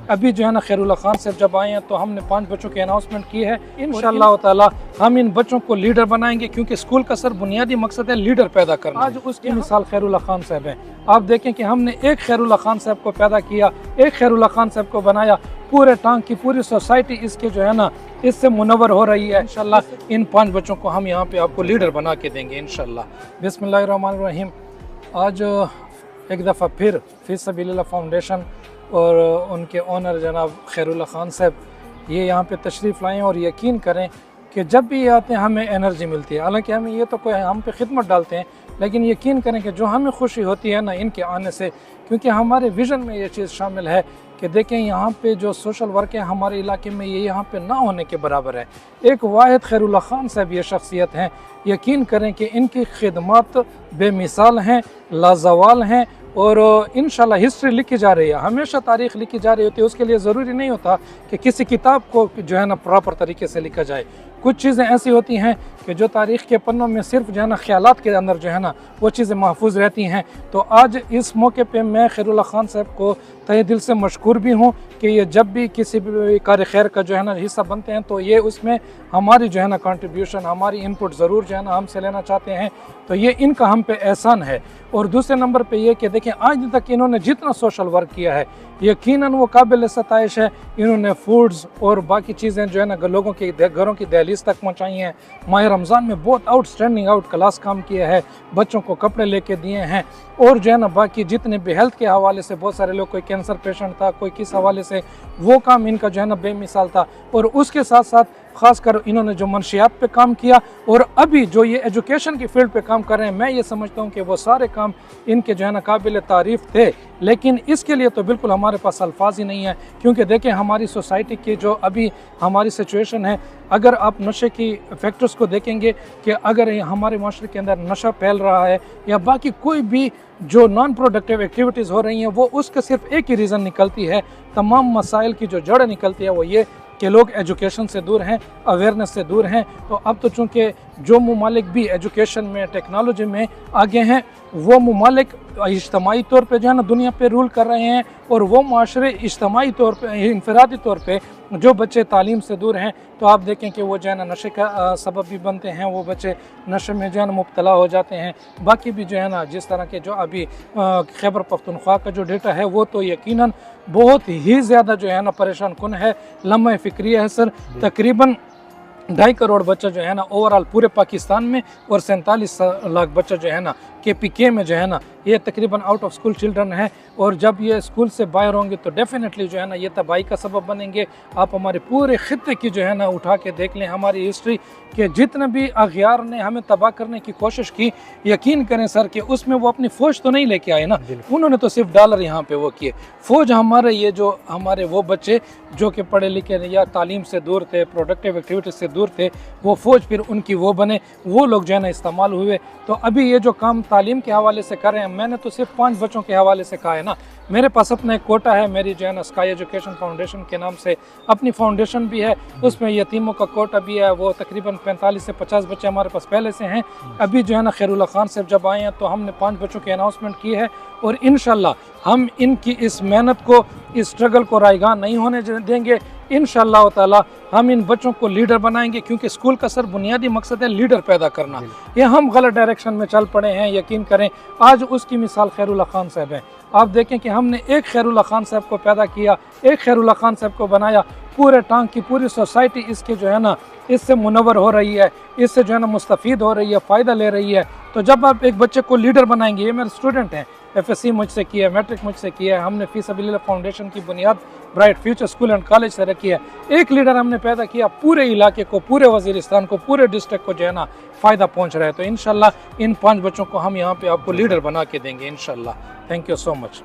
अभी जो है ना खैरुल्लाह खान साहब जब आए हैं तो हमने 5 बच्चों की अनाउंसमेंट की है। इंशाअल्लाह ताला हम इन बच्चों को लीडर बनाएंगे, क्योंकि स्कूल का सर बुनियादी मकसद है लीडर पैदा करना। आज उसकी मिसाल खैरुल्लाह खान साहब है। आप देखें कि हमने एक खैरुल्लाह खान साहब को पैदा किया, एक खैरुल्लाह खान साहब को बनाया, पूरे टांग की पूरी सोसाइटी इसके जो है ना इससे मुनव्वर हो रही है। इंशाअल्लाह इन 5 बच्चों को हम यहाँ पे आपको लीडर बना के देंगे इंशाअल्लाह। बिस्मिल्लाहिर्रहमानिर्रहीम। आज एक दफ़ा फिर फी सबीलिल्लाह फाउंडेशन और उनके ओनर जनाब खैरुल्लाह खान साहब ये यहाँ पे तशरीफ़ लाएँ और यकीन करें कि जब भी ये आते हैं हमें एनर्जी मिलती है। हालांकि हमें ये तो कोई हम पे खिदमत डालते हैं, लेकिन यकीन करें कि जो हमें खुशी होती है ना इनके आने से, क्योंकि हमारे विज़न में ये चीज़ शामिल है कि देखें यहाँ पे जो सोशल वर्क है हमारे इलाके में ये यहाँ पे ना होने के बराबर है। एक वाहिद खैरुल्लाह खान साहब ये शख्सियत हैं, यकीन करें कि इनकी खिदमत बेमिसाल हैं, लाजवाल हैं और इंशाल्लाह हिस्ट्री लिखी जा रही है। हमेशा तारीख़ लिखी जा रही होती है, उसके लिए ज़रूरी नहीं होता कि किसी किताब को जो है ना प्रॉपर तरीके से लिखा जाए। कुछ चीज़ें ऐसी होती हैं कि जो तारीख़ के पन्नों में सिर्फ जो है ना ख्यालात के अंदर जो है ना वो चीज़ें महफूज रहती हैं। तो आज इस मौके पे मैं खैरुल्लाह खान साहब को तहे दिल से मशकूर भी हूँ कि ये जब भी किसी भी कार्य खैर का जो है ना हिस्सा बनते हैं तो ये उसमें हमारी जो है ना कंट्रीब्यूशन, हमारी इनपुट ज़रूर जो है ना हमसे लेना चाहते हैं। तो ये इनका हम पे एहसान है। और दूसरे नंबर पे ये कि देखें आज तक इन्होंने जितना सोशल वर्क किया है यकीनन वो काबिल सताइश है। इन्होंने फूड्स और बाकी चीज़ें जो है ना लोगों के घरों की दहलीज तक पहुँचाई हैं। माह रमज़ान में बहुत आउटस्टैंडिंग आउट क्लास काम किया है, बच्चों को कपड़े लेके दिए हैं। और जो है ना बाकी जितने भी हेल्थ के हवाले से बहुत सारे लोग, कोई कैंसर पेशेंट था, कोई किस हवाले से, वो काम इनका जो है ना बेमिसाल था। और उसके साथ साथ ख़ासकर इन्होंने जो मंशियात पे काम किया और अभी जो ये एजुकेशन की फील्ड पे काम कर रहे हैं, मैं ये समझता हूँ कि वो सारे काम इनके जो है ना काबिल तारीफ़ थे। लेकिन इसके लिए तो बिल्कुल हमारे पास अल्फाज ही नहीं है, क्योंकि देखें हमारी सोसाइटी की जो अभी हमारी सिचुएशन है, अगर आप नशे की फैक्टर्स को देखेंगे कि अगर हमारे माशरे के अंदर नशा फैल रहा है या बाकी कोई भी जो नॉन प्रोडक्टिव एक्टिविटीज़ हो रही हैं, वो उसका सिर्फ एक ही रीज़न निकलती है। तमाम मसाइल की जो जड़ निकलती है वो ये कि लोग एजुकेशन से दूर हैं, अवेयरनेस से दूर हैं। तो अब तो चूँकि जो ममालिक भी एजुकेशन में, टेक्नोलॉजी में आगे हैं, वो ममालिक इज्तमाही तौर पे जो है ना दुनिया पे रूल कर रहे हैं और वो माशरे इज्तमाही तौर पे, इनफरादी तौर पे जो बच्चे तालीम से दूर हैं, तो आप देखें कि वो जो है ना नशे का सबब भी बनते हैं, वो बच्चे नशे में जो है ना मुब्तला हो जाते हैं। बाकी भी जो है ना जिस तरह के जो अभी खैबर पख्तूनख्वा का जो डेटा है वो तो यकीनन बहुत ही ज़्यादा जो है ना परेशान कुन है। लम्हा फ़िक्रिया है सर, तकरीबन 2.5 करोड़ बच्चा जो है ना ओवरऑल पूरे पाकिस्तान में और 47 लाख बच्चा जो है ना KPK में जो है ना ये तकरीबन आउट ऑफ स्कूल चिल्ड्रन है। और जब ये स्कूल से बाहर होंगे तो डेफिनेटली जो है ना ये तबाही का सबब बनेंगे। आप हमारे पूरे खित्ते की जो है ना उठा के देख लें हमारी हिस्ट्री कि जितने भी अगियार ने हमें तबाह करने की कोशिश की, यकीन करें सर कि उसमें वो अपनी फ़ौज तो नहीं लेके आए ना, उन्होंने तो सिर्फ डॉलर यहाँ पे वो किए। फ़ौज हमारे ये जो हमारे वो बच्चे जो कि पढ़े लिखे या तालीम से दूर थे, प्रोडक्टिव एक्टिविटीज़ से दूर थे, वो फ़ौज फिर उनकी वो बने, वो लोग जो है ना इस्तेमाल हुए। तो अभी ये जो काम तालीम के हवाले से कर रहे हैं, मैंने तो सिर्फ 5 बच्चों के हवाले से कहा है ना। मेरे पास अपना एक कोटा है, मेरी जो है ना स्काई एजुकेशन फाउंडेशन के नाम से अपनी फाउंडेशन भी है, उसमें यतीमों का कोटा भी है। वो तकरीबन 45 से 50 बच्चे हमारे पास पहले से हैं। अभी जो है ना खैरुल्लाह खान साहब जब आए हैं तो हमने 5 बच्चों की अनाउंसमेंट की है और इंशाल्लाह हम इनकी इस मेहनत को, इस स्ट्रगल को रायगां नहीं होने देंगे। इंशाअल्लाह ताला हम इन बच्चों को लीडर बनाएंगे, क्योंकि स्कूल का सर बुनियादी मकसद है लीडर पैदा करना। ये हम गलत डायरेक्शन में चल पड़े हैं, यकीन करें। आज उसकी मिसाल खैरुल्लाह खान साहब है। आप देखें कि हमने एक खैरुल्लाह खान साहब को पैदा किया, एक खैरुल्लाह खान साहब को बनाया, पूरे टांग की पूरी सोसाइटी इसके जो है ना इससे मुनव्वर हो रही है, इससे जो है ना मुस्तफ़ीद हो रही है, फ़ायदा ले रही है। तो जब आप एक बच्चे को लीडर बनाएंगे, ये मेरे स्टूडेंट हैं, FSC मुझसे किया है, मैट्रिक मुझसे किया है, हमने फी सबीलिल्लाह फाउंडेशन की बुनियाद bright future school and college से रखी है। एक लीडर हमने पैदा किया, पूरे इलाके को, पूरे वज़ीरिस्तान को, पूरे डिस्ट्रिक्ट को जो है ना फ़ायदा पहुँच रहा है। तो इंशाल्लाह इन 5 बच्चों को हम यहाँ पे आपको लीडर बना के देंगे इंशाल्लाह। Thank you so much.